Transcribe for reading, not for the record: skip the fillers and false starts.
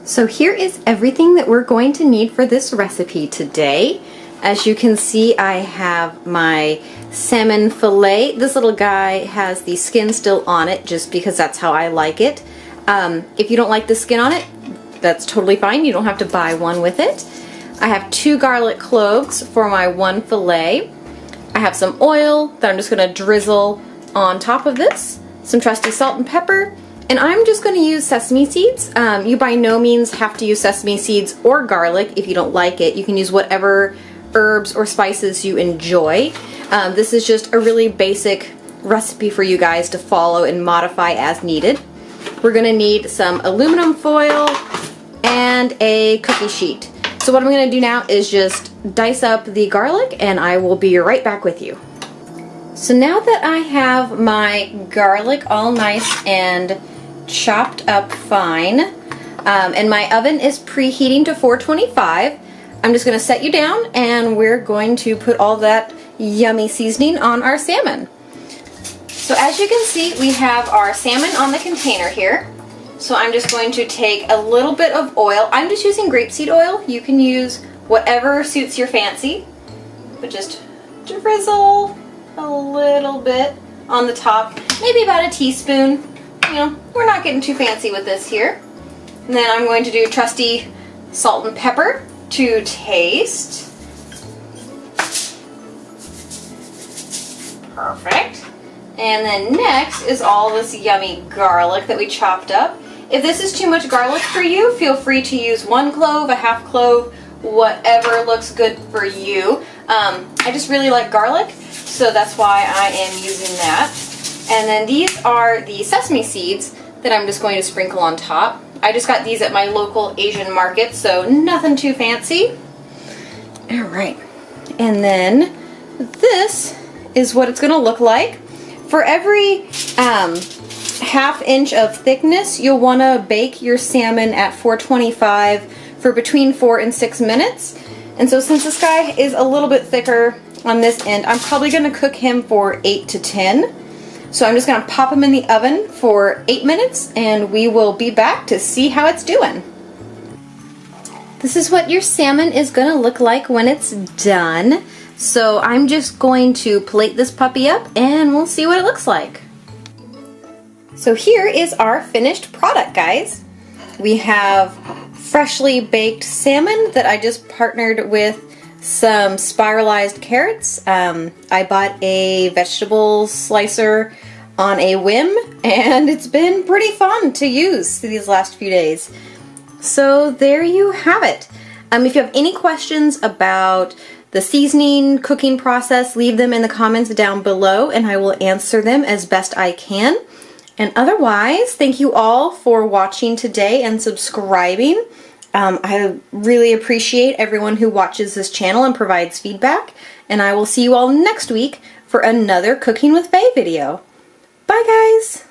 So here is everything that we're going to need for this recipe today. As you can see, I have my salmon fillet. This little guy has the skin still on it just because that's how I like it. If you don't like the skin on it, that's totally fine. You don't have to buy one with it. I have 2 garlic cloves for my 1 fillet. I have some oil that I'm just going to drizzle on top of this, some trusty salt and pepper, and I'm just going to use sesame seeds. You by no means have to use sesame seeds or garlic if you don't like it. You can use whatever herbs or spices you enjoy. This is just a really basic recipe for you guys to follow and modify as needed. We're going to need some aluminum foil and a cookie sheet. So what I'm going to do now is just dice up the garlic, and I will be right back with you. So now that I have my garlic all nice and chopped up fine, and my oven is preheating to 425, I'm just going to set you down and we're going to put all that yummy seasoning on our salmon. So as you can see, we have our salmon on the container here. So I'm just going to take a little bit of oil. I'm just using grapeseed oil. You can use whatever suits your fancy, but just drizzle a little bit on the top, maybe about a teaspoon. You know, we're not getting too fancy with this here. And then I'm going to do trusty salt and pepper to taste. Perfect. And then next is all this yummy garlic that we chopped up. If this is too much garlic for you, feel free to use 1 clove, a half clove, whatever looks good for you. I just really like garlic, so that's why I am using that. And then these are the sesame seeds that I'm just going to sprinkle on top. I just got these at my local Asian market, so nothing too fancy. Alright, and then this is what it's going to look like. For every ½ inch of thickness, you'll want to bake your salmon at 425 for between 4 and 6 minutes. And so since this guy is a little bit thicker on this end, I'm probably going to cook him for 8 to 10. So I'm just going to pop him in the oven for 8 minutes and we will be back to see how it's doing. This is what your salmon is going to look like when it's done. So I'm just going to plate this puppy up and we'll see what it looks like. So here is our finished product, guys. We have freshly baked salmon that I just partnered with some spiralized carrots. I bought a vegetable slicer on a whim and it's been pretty fun to use these last few days. So there you have it. If you have any questions about the seasoning, cooking process, leave them in the comments down below and I will answer them as best I can. And otherwise, thank you all for watching today and subscribing. I really appreciate everyone who watches this channel and provides feedback. And I will see you all next week for another Cooking with Faye video. Bye guys!